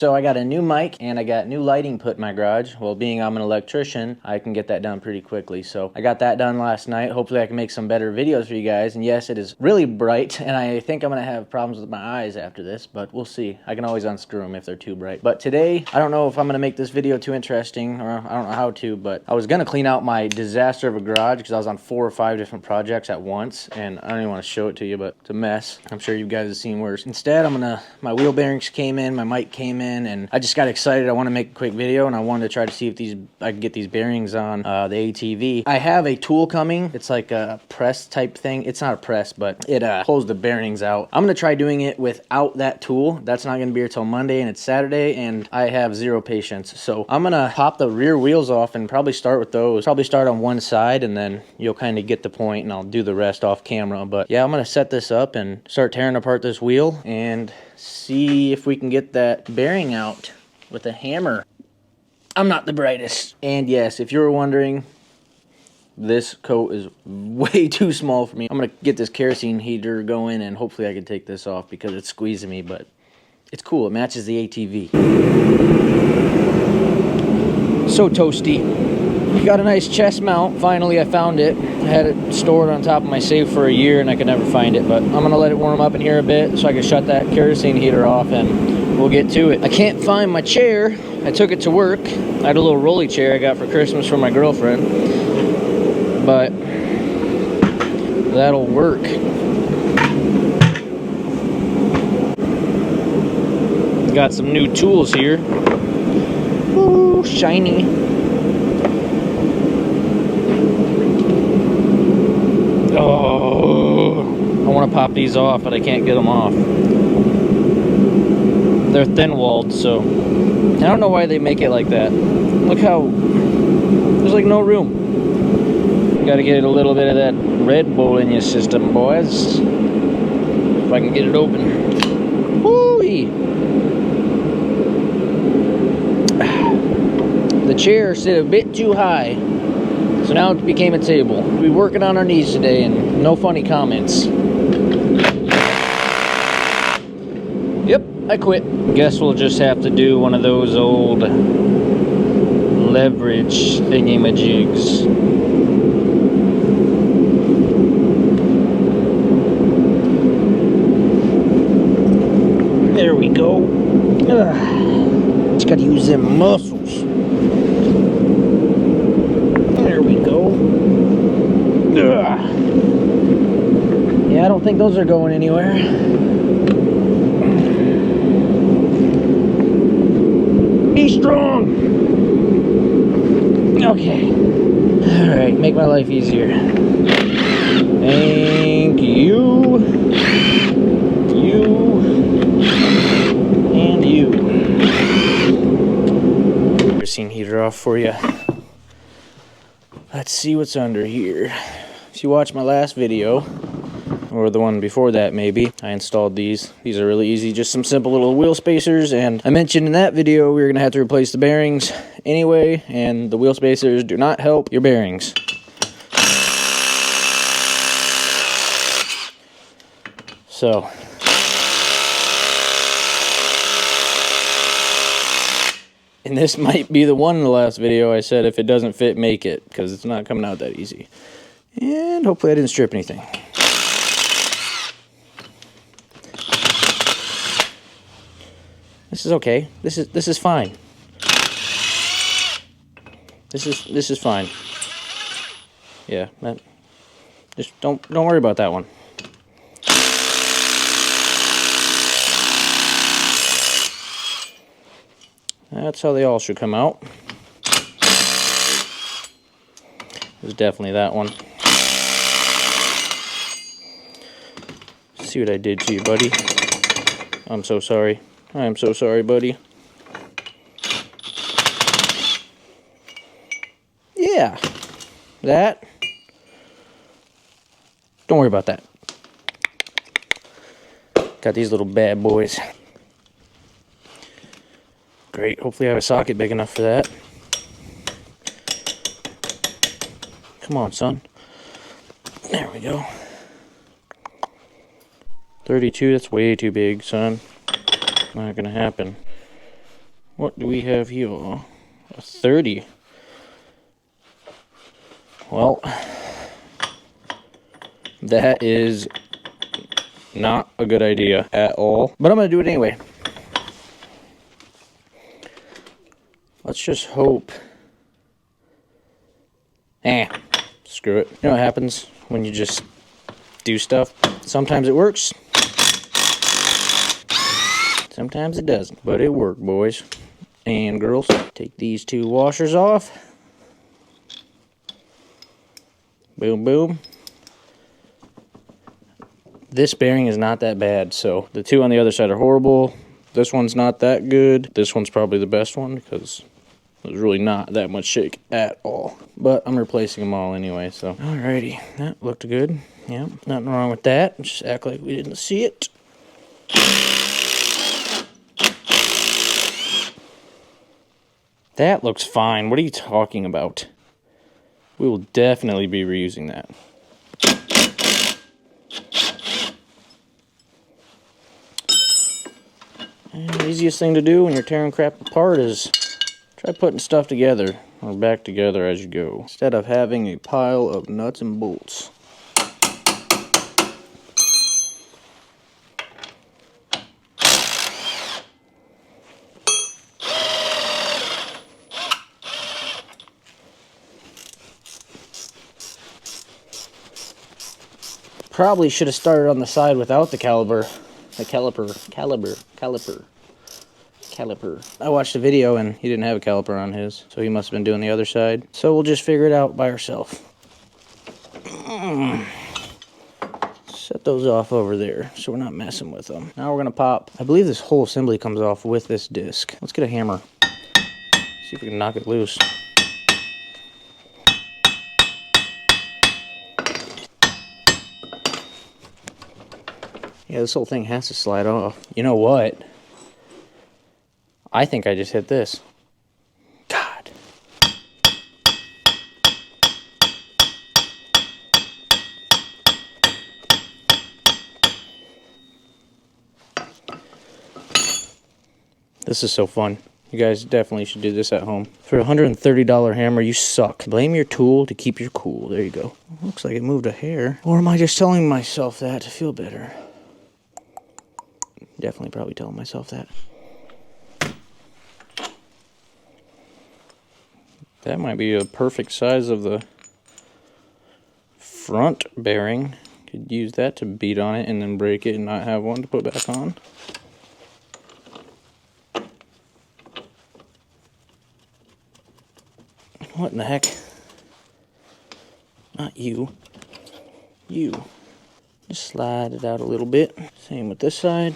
So I got a new mic and I got new lighting put in my garage. Well, being I'm an electrician, I can get that done pretty quickly. So I got that done last night. Hopefully I can make some better videos for you guys. And yes, it is really bright and I think I'm gonna have problems with my eyes after this, but we'll see. I can always unscrew them if they're too bright. But today, I don't know if I'm gonna make this video too interesting, or I don't know how to, but I was gonna clean out my disaster of a garage because I was on 4 or 5 different projects at once, and I don't even want to show it to you, but it's a mess. I'm sure you guys have seen worse. Instead, my wheel bearings came in, my mic came in, and I just got excited. I want to make a quick video, and I wanted to try to see if I could get these bearings on the ATV. I have a tool coming. It's like a press type thing. It's not a press, but it pulls the bearings out. I'm going to try doing it without that tool. That's not going to be here till Monday, and it's Saturday, and I have zero patience. So I'm going to pop the rear wheels off and probably start with those. Probably start on one side, and then you'll kind of get the point, and I'll do the rest off camera. But yeah, I'm going to set this up and start tearing apart this wheel and see if we can get that bearing out with a hammer. I'm not the brightest. And yes, if you were wondering, this coat is way too small for me. I'm gonna get this kerosene heater going and hopefully I can take this off because it's squeezing me, but it's cool. It matches the ATV. So toasty. Got a nice chest mount. Finally, I found it. I had it stored on top of my safe for a year and I could never find it, but I'm gonna let it warm up in here a bit so I can shut that kerosene heater off and we'll get to it. I can't find my chair. I took it to work. I had a little rolly chair I got for Christmas from my girlfriend, but that'll work. Got some new tools here. Ooh, shiny. Oh, I want to pop these off, but I can't get them off. They're thin-walled, so I don't know why they make it like that. Look how there's like no room. You gotta get a little bit of that Red Bull in your system, boys. If I can get it open. Woo-wee. The chair sit a bit too high, so now it became a table. We'll be working on our knees today and no funny comments. Yep, I quit. Guess we'll just have to do one of those old leverage thingy-majigs. There we go. Ugh. Just gotta use them muscles. There we go. Ugh. Yeah, I don't think those are going anywhere. Be strong. Okay. All right, make my life easier. Thank you. You. And you. Kerosene heater off for you. Let's see what's under here. If you watched my last video, or the one before that maybe, I installed these. These are really easy, just some simple little wheel spacers, and I mentioned in that video we were going to have to replace the bearings anyway, and the wheel spacers do not help your bearings. So, and this might be the one in the last video I said if it doesn't fit, make it, because it's not coming out that easy. And hopefully I didn't strip anything. This is okay. This is fine. This is fine. Yeah, just don't worry about that one. That's how they all should come out. It was definitely that one. See what I did to you, buddy. I'm so sorry. I am so sorry, buddy. Yeah. That. Don't worry about that. Got these little bad boys. Great. Hopefully I have a socket big enough for that. Come on, son. There we go. 32, that's way too big, son. Not gonna happen. What do we have here? A 30. Well, that is not a good idea at all. But I'm going to do it anyway. Let's just hope. Screw it. You know what happens when you just do stuff? Sometimes it works. Sometimes it doesn't. But it worked, boys and girls. Take these two washers off. Boom, boom. This bearing is not that bad, so the two on the other side are horrible. This one's not that good. This one's probably the best one because there's really not that much shake at all. But I'm replacing them all anyway, so. Alrighty, that looked good. Yeah, nothing wrong with that. Just act like we didn't see it. That looks fine. What are you talking about? We will definitely be reusing that. And the easiest thing to do when you're tearing crap apart is try putting stuff together or back together as you go, instead of having a pile of nuts and bolts. Probably should have started on the side without the caliper. The caliper. I watched a video and he didn't have a caliper on his, so he must have been doing the other side. So we'll just figure it out by ourselves. Set those off over there so we're not messing with them. Now we're gonna pop. I believe this whole assembly comes off with this disc. Let's get a hammer. See if we can knock it loose. Yeah, this whole thing has to slide off. You know what? I think I just hit this. God. This is so fun. You guys definitely should do this at home. For a $130 hammer, you suck. Blame your tool to keep your cool. There you go. Looks like it moved a hair. Or am I just telling myself that to feel better? Definitely probably telling myself that. That might be a perfect size of the front bearing. Could use that to beat on it and then break it and not have one to put back on. What in the heck? Not you. You. Just slide it out a little bit. Same with this side.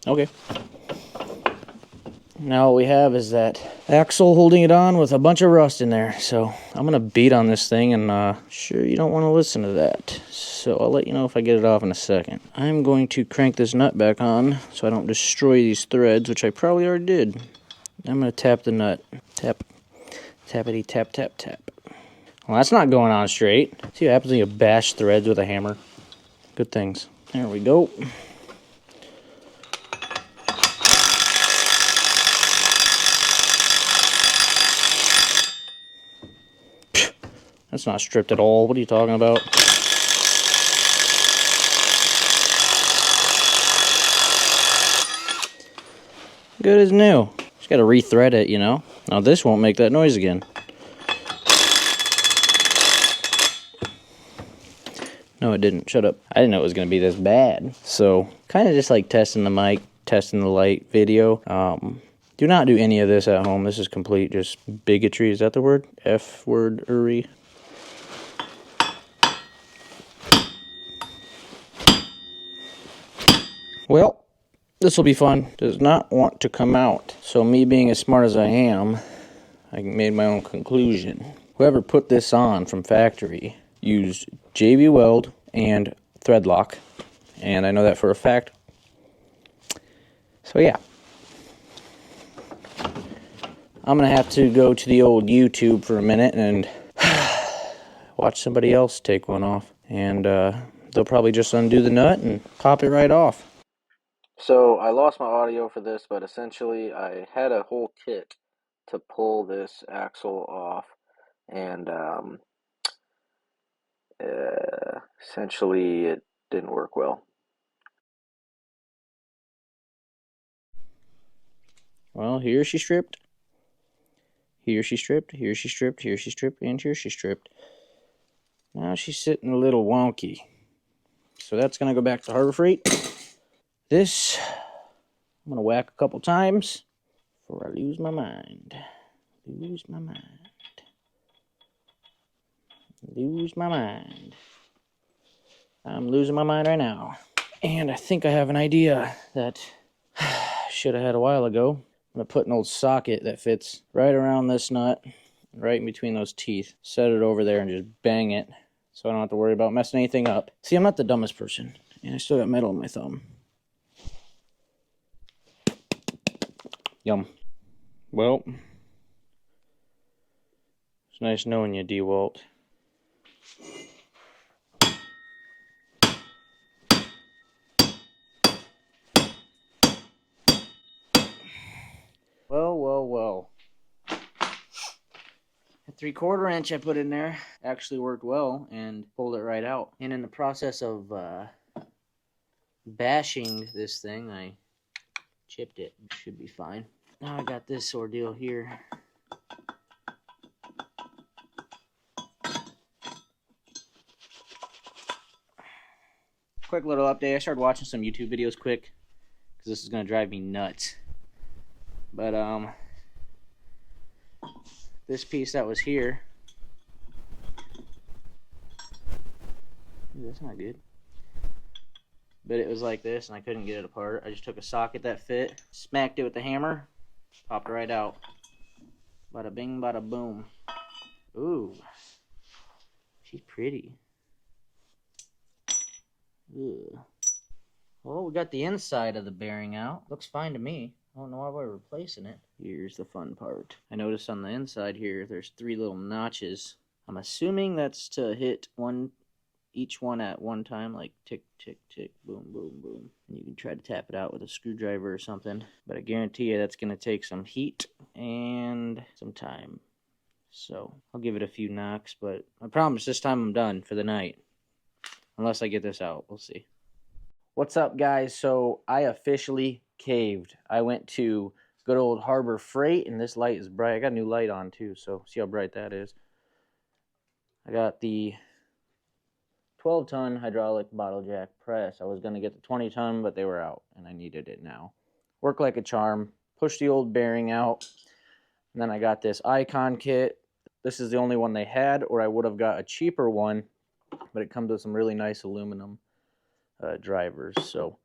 Okay. Now what we have is that axle holding it on with a bunch of rust in there. So I'm going to beat on this thing and sure you don't want to listen to that. So I'll let you know if I get it off in a second. I'm going to crank this nut back on so I don't destroy these threads, which I probably already did. I'm going to tap the nut. Tap. Tappity tap tap tap. Well, that's not going on straight. See what happens when you bash threads with a hammer? Good things. There we go. That's not stripped at all. What are you talking about? Good as new. Just gotta rethread it, you know? Now this won't make that noise again. No, it didn't. Shut up. I didn't know it was gonna be this bad. So, kind of just like testing the mic, testing the light video. Do not do any of this at home. This is complete just bigotry. Is that the word? F-word-ery. Well, this will be fun. Does not want to come out. So me being as smart as I am, I made my own conclusion. Whoever put this on from factory used JB Weld and thread lock, and I know that for a fact. So yeah. I'm gonna have to go to the old YouTube for a minute and watch somebody else take one off. And they'll probably just undo the nut and pop it right off. So I lost my audio for this, but essentially I had a whole kit to pull this axle off, and essentially it didn't work well. Well, here she stripped. Here she stripped, here she stripped, here she stripped, and here she stripped. Now she's sitting a little wonky. So that's going to go back to Harbor Freight. This, I'm going to whack a couple times before I lose my mind. Lose my mind. Lose my mind. I'm losing my mind right now. And I think I have an idea that I should have had a while ago. I'm going to put an old socket that fits right around this nut, right in between those teeth. Set it over there and just bang it so I don't have to worry about messing anything up. See, I'm not the dumbest person, and I still got metal in my thumb. Yum. Well, it's nice knowing you, DeWalt. Well. The 3/4 inch I put in there actually worked well and pulled it right out. And in the process of bashing this thing, I chipped it. Should be fine. Now I got this ordeal here. Quick little update. I started watching some YouTube videos quick because this is going to drive me nuts. But this piece that was here, that's not good. But it was like this and I couldn't get it apart. I just took a socket that fit, smacked it with the hammer, popped it right out. Bada bing, bada boom. Ooh, she's pretty. Ugh. Well, we got the inside of the bearing out. Looks fine to me. I don't know why we're replacing it. Here's the fun part. I noticed on the inside here, there's 3 little notches. I'm assuming that's to hit each one at one time, like tick, tick, tick, boom, boom, boom. And you can try to tap it out with a screwdriver or something. But I guarantee you that's going to take some heat and some time. So I'll give it a few knocks, but I promise this time I'm done for the night. Unless I get this out, we'll see. What's up, guys? So I officially caved. I went to good old Harbor Freight, and this light is bright. I got a new light on too, so see how bright that is. I got the 12-ton hydraulic bottle jack press. I was going to get the 20-ton, but they were out, and I needed it now. Worked like a charm. Pushed the old bearing out, and then I got this Icon kit. This is the only one they had, or I would have got a cheaper one, but it comes with some really nice aluminum drivers, so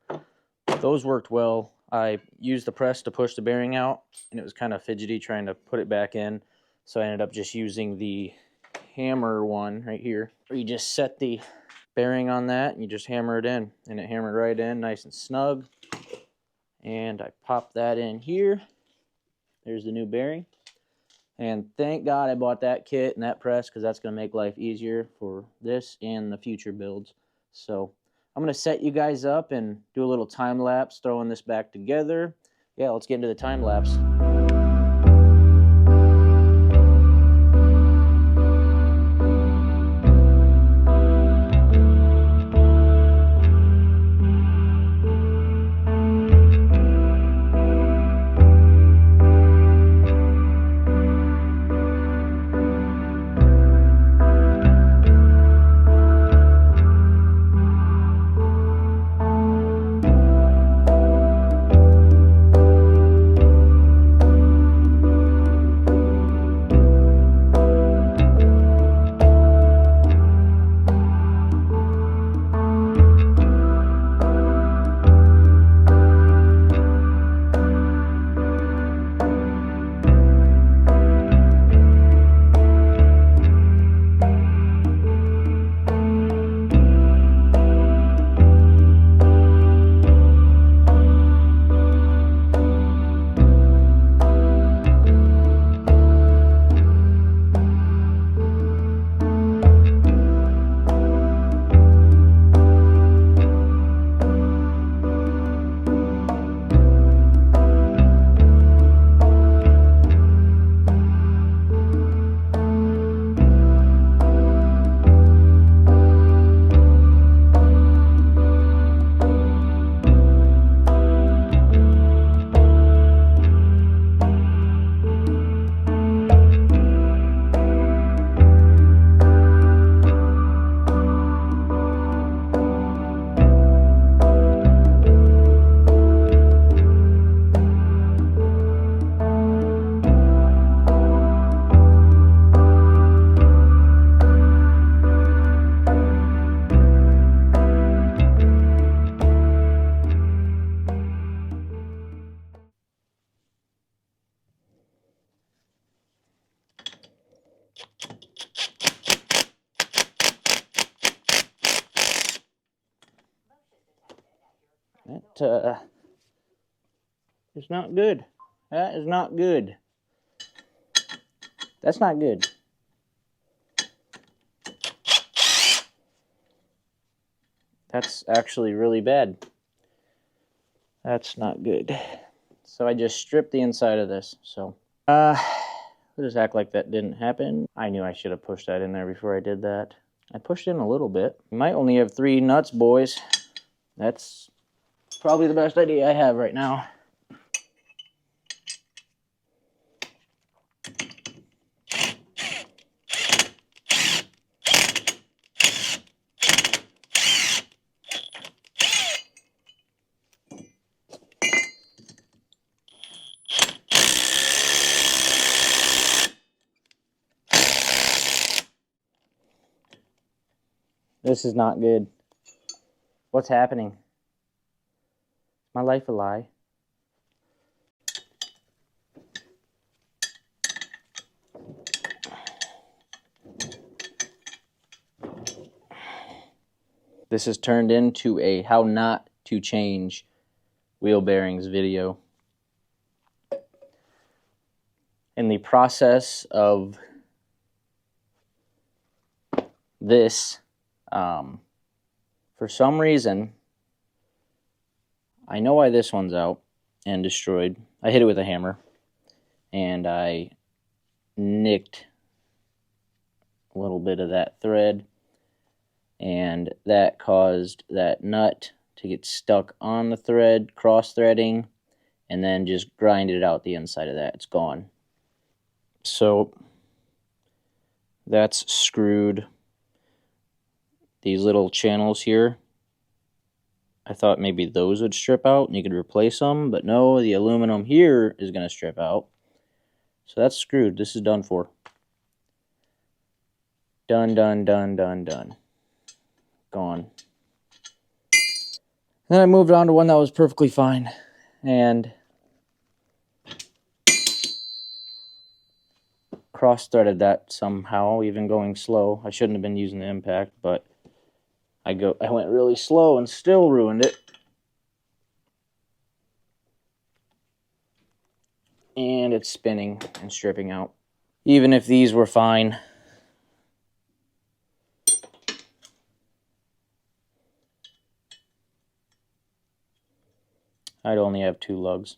those worked well. I used the press to push the bearing out, and it was kind of fidgety trying to put it back in, so I ended up just using the hammer one right here, where you just set the bearing on that and you just hammer it in, and it hammered right in nice and snug. And I popped that in here. There's the new bearing, and thank God I bought that kit and that press, because that's going to make life easier for this and the future builds. So I'm going to set you guys up and do a little time lapse throwing this back together. Yeah, let's get into the time lapse. is not good. That is not good. That's not good. That's actually really bad. That's not good. So I just stripped the inside of this. So, we'll just act like that didn't happen. I knew I should have pushed that in there before I did that. I pushed in a little bit. You might only have 3 nuts, boys. That's probably the best idea I have right now. This is not good. What's happening? Is my life a lie? This has turned into a how not to change wheel bearings video. In the process of this, for some reason, I know why this one's out and destroyed. I hit it with a hammer, and I nicked a little bit of that thread, and that caused that nut to get stuck on the thread, cross-threading, and then just grinded out the inside of that. It's gone. So that's screwed. These little channels here, I thought maybe those would strip out and you could replace them, but no, the aluminum here is going to strip out. So that's screwed. This is done for. Done, done, done, done, done. Gone. Then I moved on to one that was perfectly fine, and cross-threaded that somehow, even going slow. I shouldn't have been using the impact, but I went really slow and still ruined it. And it's spinning and stripping out. Even if these were fine, I'd only have 2 lugs.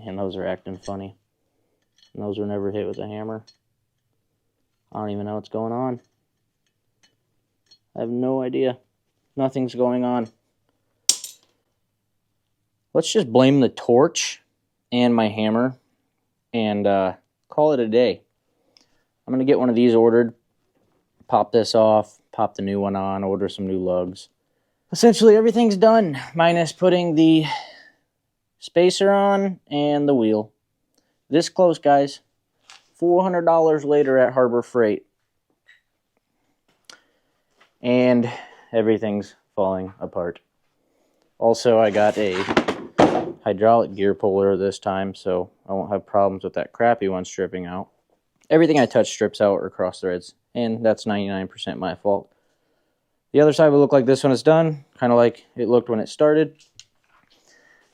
And those are acting funny. And those were never hit with a hammer. I don't even know what's going on. I have no idea. Nothing's going on. Let's just blame the torch and my hammer and call it a day. I'm going to get one of these ordered, pop this off, pop the new one on, order some new lugs. Essentially everything's done, minus putting the spacer on and the wheel. This close, guys. $400 later at Harbor Freight. And everything's falling apart. Also, I got a hydraulic gear puller this time, so I won't have problems with that crappy one stripping out. Everything I touch strips out or cross threads, and that's 99% my fault. The other side will look like this when it's done, kind of like it looked when it started.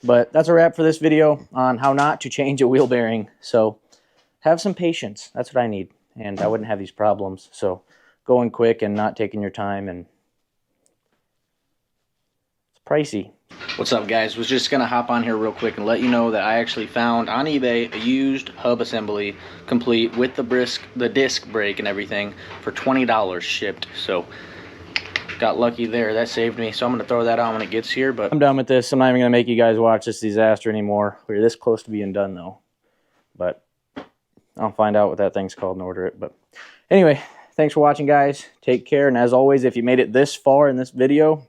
But that's a wrap for this video on how not to change a wheel bearing. So have some patience. That's what I need, and I wouldn't have these problems. So going quick and not taking your time, and it's pricey. What's up, guys? Was just gonna hop on here real quick and let you know that I actually found on eBay a used hub assembly complete with the disc brake and everything for $20 shipped. So got lucky there. That saved me. So I'm gonna throw that on when it gets here, but I'm done with this. I'm not even gonna make you guys watch this disaster anymore. We're this close to being done though, but I'll find out what that thing's called and order it. But anyway, thanks for watching, guys. Take care, and as always, if you made it this far in this video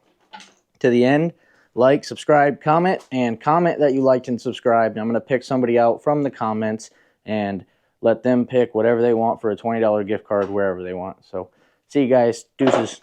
to the end, like, subscribe, comment, and comment that you liked and subscribed. And I'm going to pick somebody out from the comments and let them pick whatever they want for a $20 gift card wherever they want. So see you guys. Deuces.